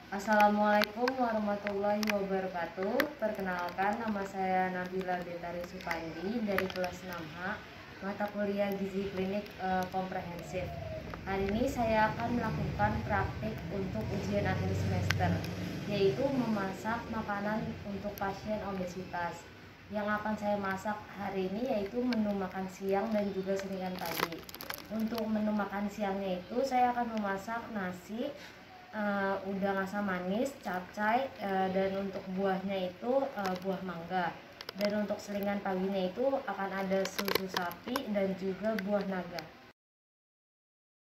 Assalamualaikum warahmatullahi wabarakatuh. Perkenalkan, nama saya Nabila Betari Supandi dari kelas 6H, mata kuliah Gizi Klinik Komprehensif. Hari ini saya akan melakukan praktik untuk ujian akhir semester, yaitu memasak makanan untuk pasien obesitas. Yang akan saya masak hari ini yaitu menu makan siang dan juga selingan pagi. Untuk menu makan siangnya itu saya akan memasak nasi, udang asam manis, capcay, dan untuk buahnya itu buah mangga. Dan untuk selingan paginya itu akan ada susu sapi dan juga buah naga.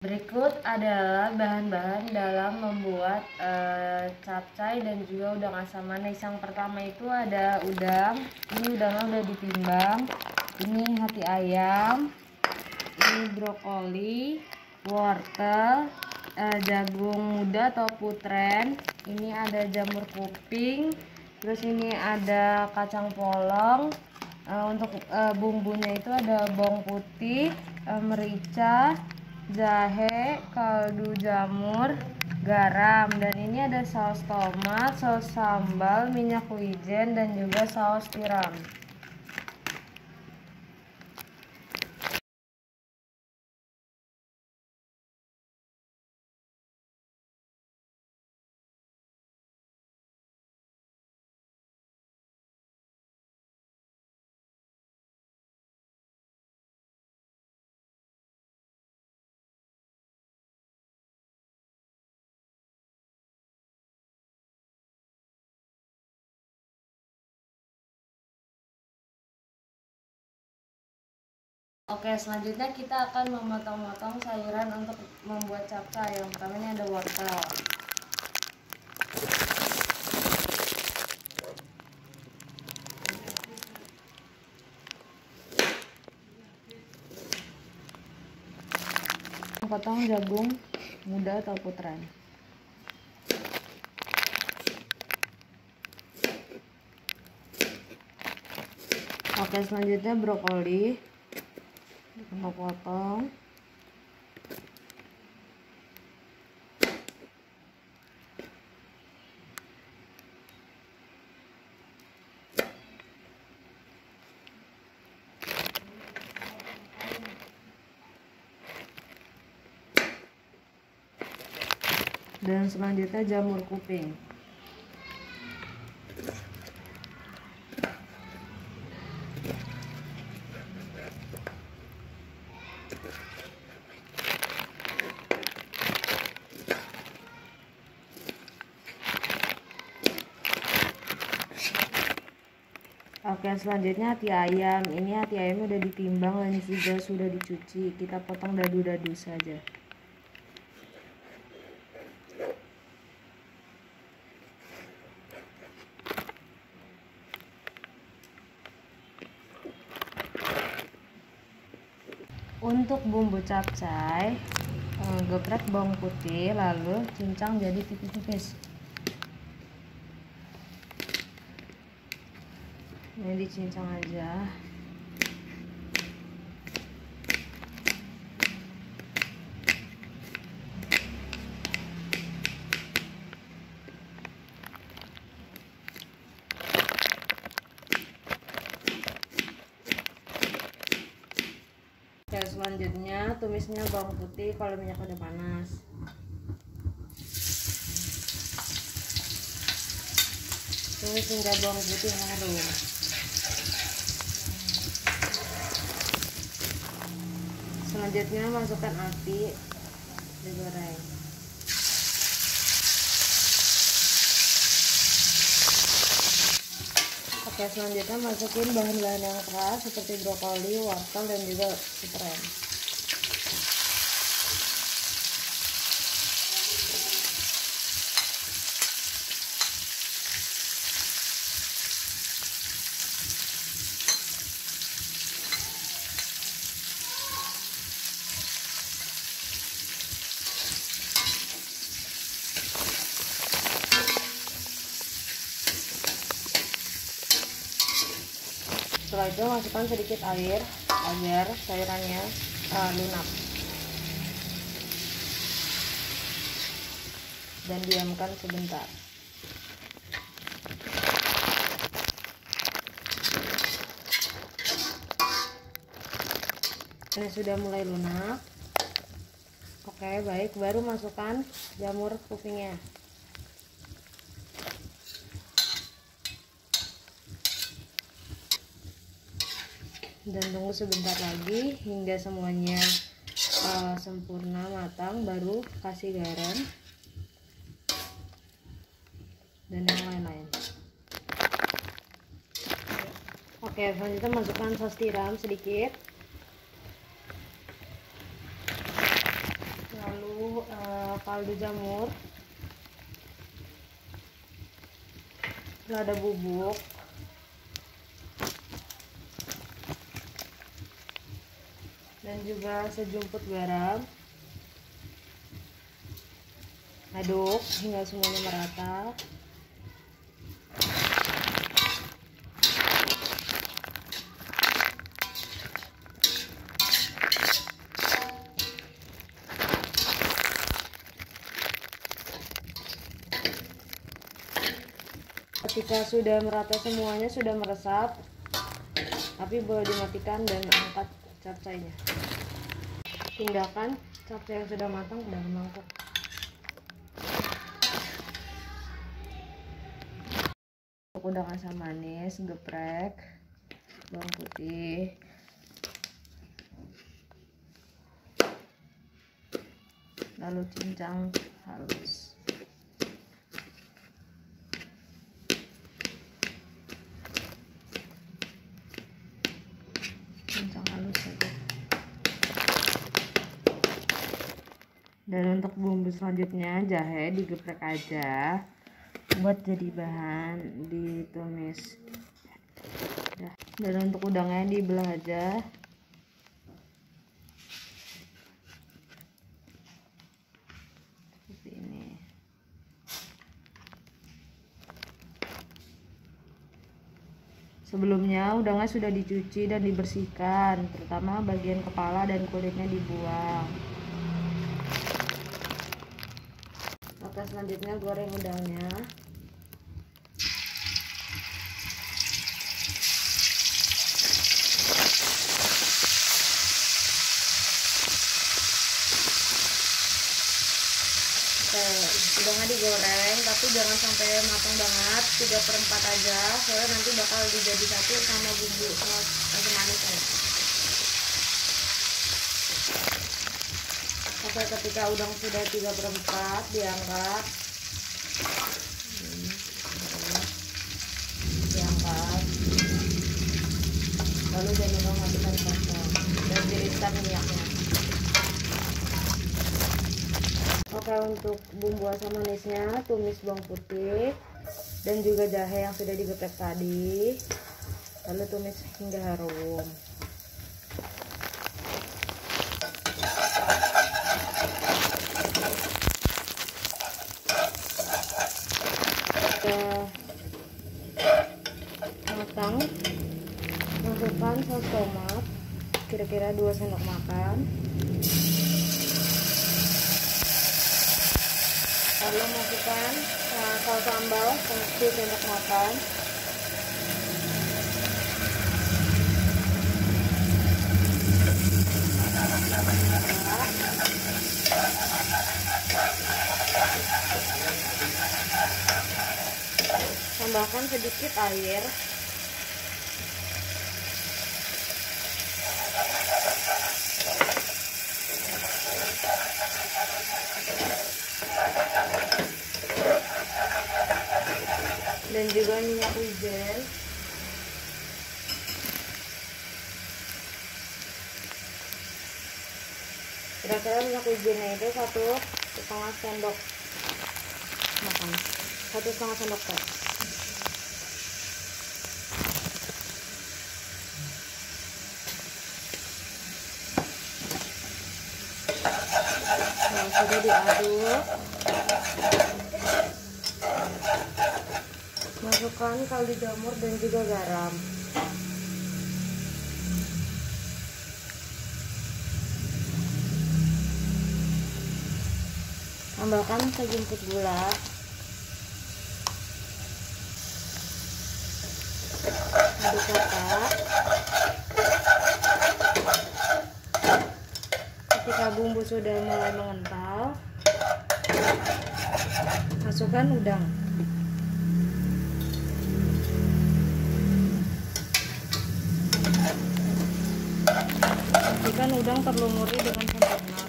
Berikut adalah bahan-bahan dalam membuat capcay dan juga udang asam manis. Yang pertama itu ada udang. Ini udangnya udah ditimbang. Ini hati ayam. Ini brokoli, wortel, jagung muda atau putren. Ini ada jamur kuping. Terus ini ada kacang polong. Untuk bumbunya itu ada bawang putih, merica, jahe, kaldu jamur, garam, dan ini ada saus tomat, saus sambal, minyak wijen, dan juga saus tiram. Oke, selanjutnya kita akan memotong-motong sayuran untuk membuat capcay. Yang pertama ini ada wortel. Potong jagung muda atau putran. Oke, selanjutnya brokoli. Kita potong. Dan selanjutnya jamur kuping. Oke, selanjutnya hati ayam. Ini hati ayamnya udah ditimbang dan juga sudah dicuci. Kita potong dadu-dadu saja. Untuk bumbu capcay, geprek bawang putih lalu cincang jadi tipis-tipis. Ini dicincang aja. Oke, selanjutnya tumisnya bawang putih kalau minyak udah panas. Tumis hingga bawang putih harum. Selanjutnya masukkan api, digoreng. Oke, selanjutnya masukin bahan-bahan yang keras seperti brokoli, wortel, dan juga putren. Setelah itu masukkan sedikit air agar cairannya lunak. dan diamkan sebentar. Ini sudah mulai lunak. Oke, baik, baru masukkan jamur kupingnya. Dan tunggu sebentar lagi hingga semuanya sempurna matang, baru kasih garam dan yang lain-lain. Oke, selanjutnya masukkan saus tiram sedikit, lalu kaldu jamur, lada bubuk, dan juga sejumput garam. Aduk hingga semuanya merata. Ketika sudah merata semuanya, sudah meresap, api boleh dimatikan dan angkat capcaynya. Pindahkan capcay yang sudah matang ke dalam mangkok. Untuk udang asam manis, geprek, bawang putih, lalu cincang halus. Dan untuk bumbu selanjutnya, jahe digeprek aja buat jadi bahan ditumis. Dan untuk udangnya dibelah aja. Seperti ini. Sebelumnya udangnya sudah dicuci dan dibersihkan, terutama bagian kepala dan kulitnya dibuang. Oke, selanjutnya goreng udangnya. Oke, udangnya digoreng, tapi jangan sampai matang banget, 3/4 aja, soalnya nanti bakal dijadi satu sama bumbu saus asam manisnya. Oke, ketika udang sudah 3/4, diangkat. Lalu jangan lupa matikan kompor dan tiriskan minyaknya. Oke, untuk bumbu asam manisnya, tumis bawang putih dan juga jahe yang sudah digeprek tadi, lalu tumis hingga harum. Matang, masukkan saus tomat kira-kira 2 sendok makan, lalu masukkan saus sambal 1 sendok makan, tambahkan sedikit air, dan juga minyak wijen. Kira-kira minyak wijennya itu 1,5 sendok makan, 1,5 sendok teh. Nah, sudah diaduk, masukkan kaldu jamur dan juga garam. Tambahkan sejumput gula. Aduk rata. Ketika bumbu sudah mulai mengental, masukkan udang. Pastikan udang terlumuri dengan sempurna.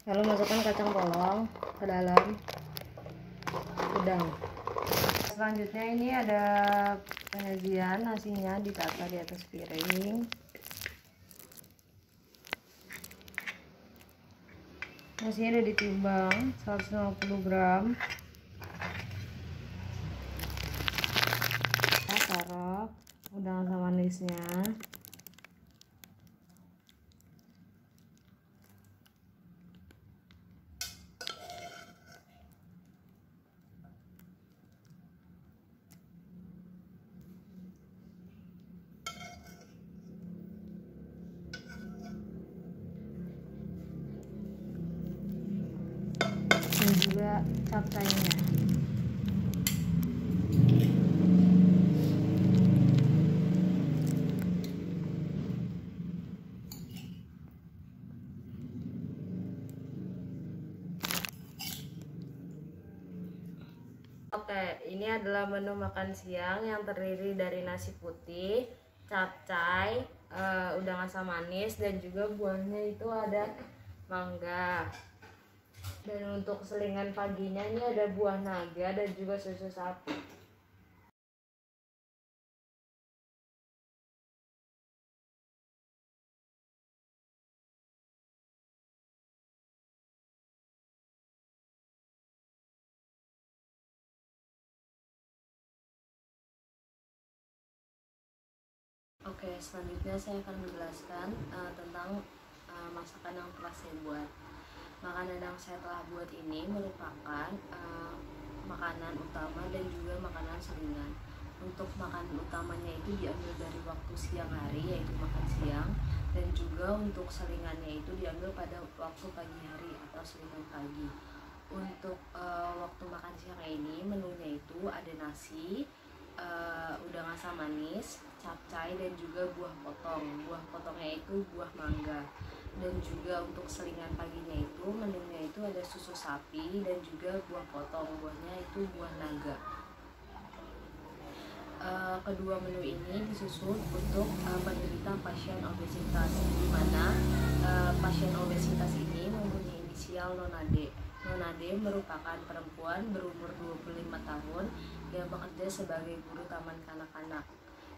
Lalu masukkan kacang polong ke dalam udang. Selanjutnya ini ada penyajian nasinya, ditata di atas piring. Nasinya udah ditimbang 150 gram. Kita taruh udang sama manisnya. Dan juga capcaynya. Oke, ini adalah menu makan siang yang terdiri dari nasi putih, capcay, udang asam manis, dan juga buahnya itu ada mangga. Dan untuk selingan paginya ini ada buah naga dan juga susu sapi. Oke, selanjutnya saya akan menjelaskan tentang masakan yang telah saya buat. Makanan yang saya telah buat ini merupakan makanan utama dan juga makanan selingan. Untuk makanan utamanya itu diambil dari waktu siang hari, yaitu makan siang, dan juga untuk selingannya itu diambil pada waktu pagi hari atau selingan pagi. Untuk waktu makan siang ini menunya itu ada nasi, udang asam manis, capcay, dan juga buah potong. Buah potongnya itu buah mangga. Dan juga untuk selingan paginya itu menunya itu ada susu sapi dan juga buah potong. Buahnya itu buah naga. Kedua menu ini disusun untuk penderita pasien obesitas, di mana pasien obesitas ini mempunyai inisial Nonade. Nonade merupakan perempuan berumur 25 tahun yang bekerja sebagai guru taman kanak-kanak.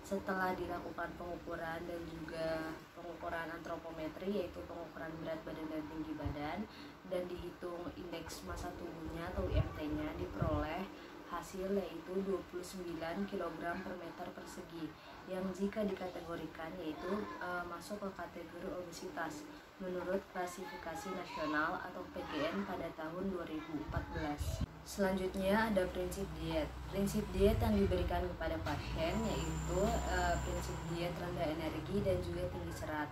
Setelah dilakukan pengukuran dan juga pengukuran antropometri, yaitu pengukuran berat badan dan tinggi badan, dan dihitung indeks massa tubuhnya atau IMT-nya, diperoleh hasil yaitu 29 kg per meter persegi, yang jika dikategorikan yaitu masuk ke kategori obesitas menurut klasifikasi nasional atau PGN pada tahun 2014. Selanjutnya ada prinsip diet. Prinsip diet yang diberikan kepada pasien yaitu prinsip diet rendah energi dan juga tinggi serat.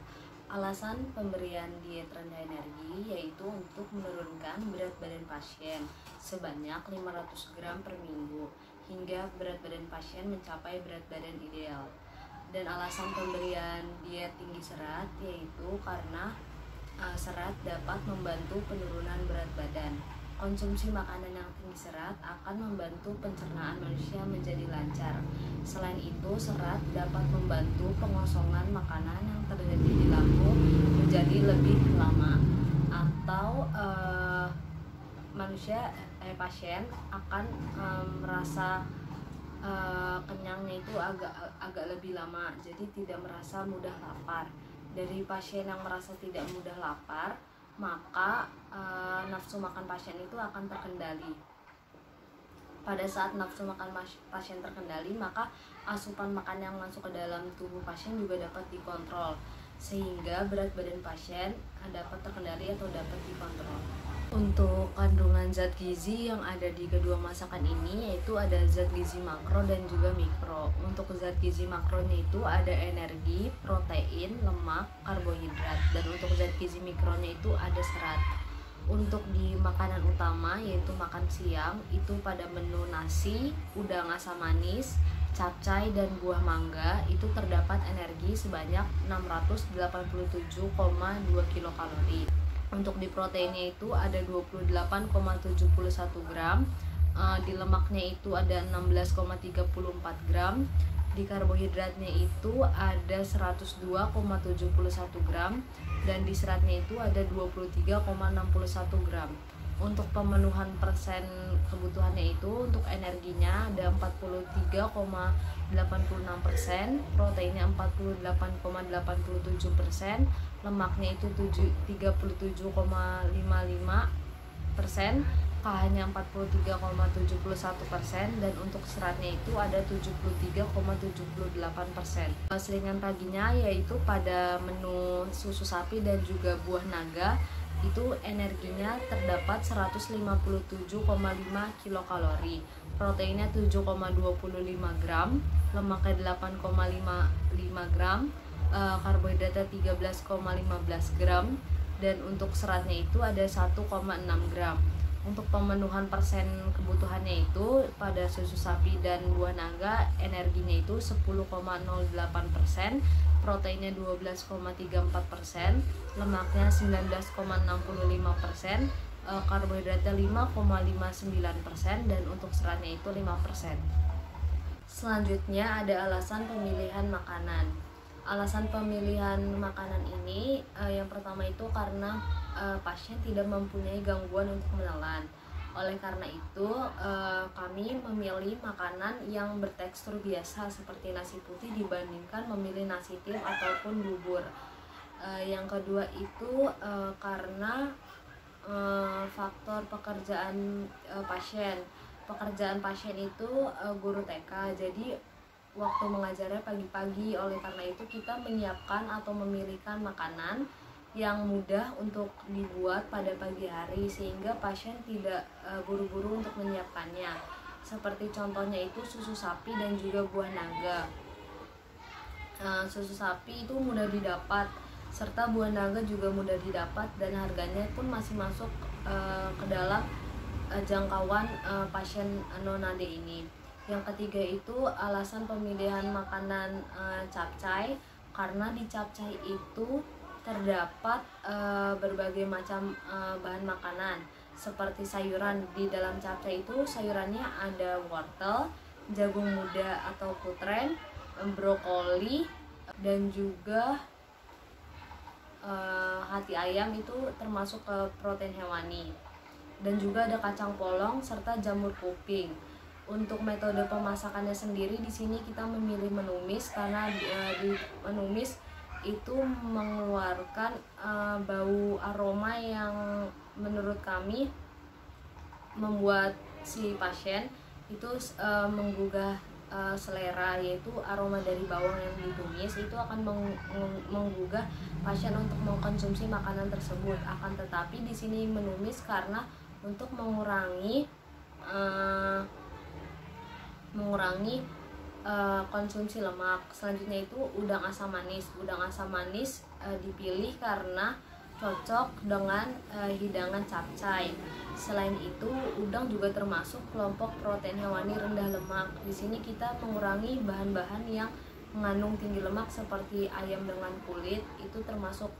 Alasan pemberian diet rendah energi yaitu untuk menurunkan berat badan pasien sebanyak 500 gram per minggu hingga berat badan pasien mencapai berat badan ideal. Dan alasan pemberian diet tinggi serat yaitu karena serat dapat membantu penurunan berat badan. Konsumsi makanan yang tinggi serat akan membantu pencernaan manusia menjadi lancar. Selain itu, serat dapat membantu pengosongan makanan yang terjadi di lambung menjadi lebih lama, atau pasien akan merasa kenyangnya itu agak lebih lama, jadi tidak merasa mudah lapar. Dari pasien yang merasa tidak mudah lapar, maka nafsu makan pasien itu akan terkendali. Pada saat nafsu makan pasien terkendali, maka asupan makan yang masuk ke dalam tubuh pasien juga dapat dikontrol, sehingga berat badan pasien dapat terkendali atau dapat dikontrol. Untuk kandungan zat gizi yang ada di kedua masakan ini yaitu ada zat gizi makro dan juga mikro. Untuk zat gizi makronya itu ada energi, protein, lemak, karbohidrat, dan untuk zat gizi mikronya itu ada serat. Untuk di makanan utama yaitu makan siang itu pada menu nasi, udang asam manis, capcay, dan buah mangga itu terdapat energi sebanyak 687,2 kilokalori. Untuk di proteinnya itu ada 28,71 gram, di lemaknya itu ada 16,34 gram, di karbohidratnya itu ada 102,71 gram, dan di seratnya itu ada 23,61 gram. Untuk pemenuhan persen kebutuhannya itu untuk energinya ada 43,86%, proteinnya 48,87%, lemaknya itu 37,55%, KH-nya 43,71%, dan untuk seratnya itu ada 73,78%. Selingan paginya yaitu pada menu susu sapi dan juga buah naga itu energinya terdapat 157,5 kilokalori, proteinnya 7,25 gram, lemaknya 8,55 gram, karbohidratnya 13,15 gram, dan untuk seratnya itu ada 1,6 gram. Untuk pemenuhan persen kebutuhannya itu pada susu sapi dan buah naga energinya itu 10,08%, proteinnya 12,34%, lemaknya 19,65%, karbohidratnya 5,59%, dan untuk seratnya itu 5%. Selanjutnya ada alasan pemilihan makanan. Alasan pemilihan makanan ini yang pertama itu karena pasien tidak mempunyai gangguan untuk menelan. Oleh karena itu kami memilih makanan yang bertekstur biasa seperti nasi putih dibandingkan memilih nasi tim ataupun bubur. Yang kedua itu karena faktor pekerjaan pasien. Pekerjaan pasien itu guru TK, jadi waktu mengajarnya pagi-pagi. Oleh karena itu kita menyiapkan atau memilihkan makanan yang mudah untuk dibuat pada pagi hari sehingga pasien tidak buru-buru untuk menyiapkannya. Seperti contohnya itu susu sapi dan juga buah naga. Susu sapi itu mudah didapat serta buah naga juga mudah didapat dan harganya pun masih masuk ke dalam jangkauan pasien non-AD ini. Yang ketiga itu alasan pemilihan makanan capcay, karena di capcay itu terdapat berbagai macam bahan makanan seperti sayuran. Di dalam capcay itu sayurannya ada wortel, jagung muda atau putreng, brokoli, dan juga hati ayam itu termasuk ke protein hewani, dan juga ada kacang polong serta jamur kuping. Untuk metode pemasakannya sendiri di sini kita memilih menumis karena di menumis itu mengeluarkan bau aroma yang menurut kami membuat si pasien itu menggugah selera, yaitu aroma dari bawang yang ditumis itu akan menggugah pasien untuk mengkonsumsi makanan tersebut. Akan tetapi di sini menumis karena untuk mengurangi konsumsi lemak. Selanjutnya itu udang asam manis. Udang asam manis dipilih karena cocok dengan hidangan capcay. Selain itu, udang juga termasuk kelompok protein hewani rendah lemak. Di sini kita mengurangi bahan-bahan yang mengandung tinggi lemak seperti ayam dengan kulit, itu termasuk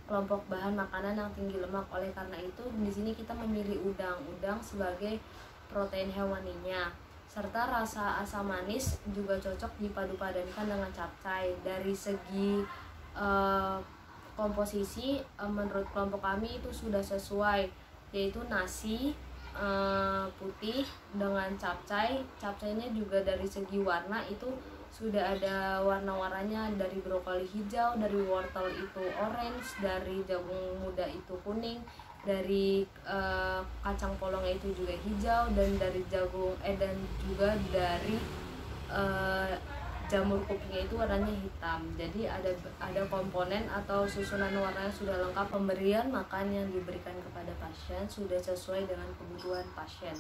kelompok bahan makanan yang tinggi lemak. Oleh karena itu, di sini kita memilih udang sebagai protein hewaninya. Serta rasa asam manis juga cocok dipadu-padankan dengan capcay. Dari segi komposisi menurut kelompok kami itu sudah sesuai, yaitu nasi putih dengan capcay. Capcaynya juga dari segi warna itu sudah ada warna-warnanya, dari brokoli hijau, dari wortel itu orange, dari jagung muda itu kuning, dari kacang polong itu juga hijau, dan dari jagung dan juga dari jamur kupingnya itu warnanya hitam. Jadi ada komponen atau susunan warna yang sudah lengkap. Pemberian makan yang diberikan kepada pasien sudah sesuai dengan kebutuhan pasien.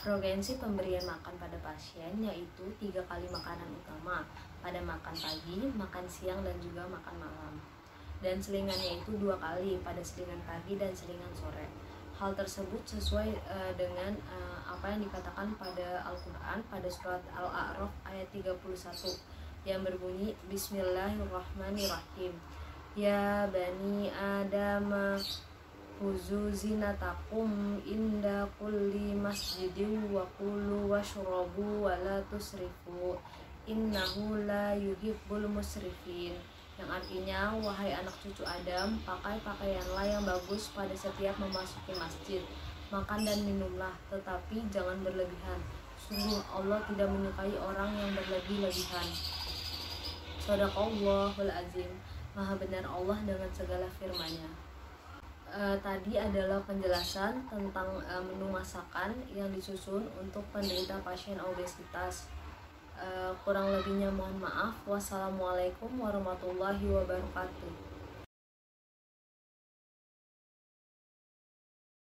Frekuensi pemberian makan pada pasien yaitu 3 kali makanan utama, pada makan pagi, makan siang, dan juga makan malam. Dan selingannya itu 2 kali, pada selingan pagi dan selingan sore. Hal tersebut sesuai dengan apa yang dikatakan pada Al-Quran pada surat Al-A'raf ayat 31 yang berbunyi Bismillahirrahmanirrahim. Ya bani Adam khuzu zinatakum inda kulli masjidin wa kulu washrabu wa la tusrifu innahu la yuhibbul musrifin, yang artinya, wahai anak cucu Adam, pakai pakaianlah yang bagus pada setiap memasuki masjid, makan dan minumlah, tetapi jangan berlebihan. Sungguh Allah tidak menyukai orang yang berlebih-lebihan. Shadaqallahul azim. Maha benar Allah dengan segala firman-Nya. Tadi adalah penjelasan tentang menu masakan yang disusun untuk penderita pasien obesitas. Kurang lebihnya mohon maaf. Wassalamualaikum warahmatullahi wabarakatuh.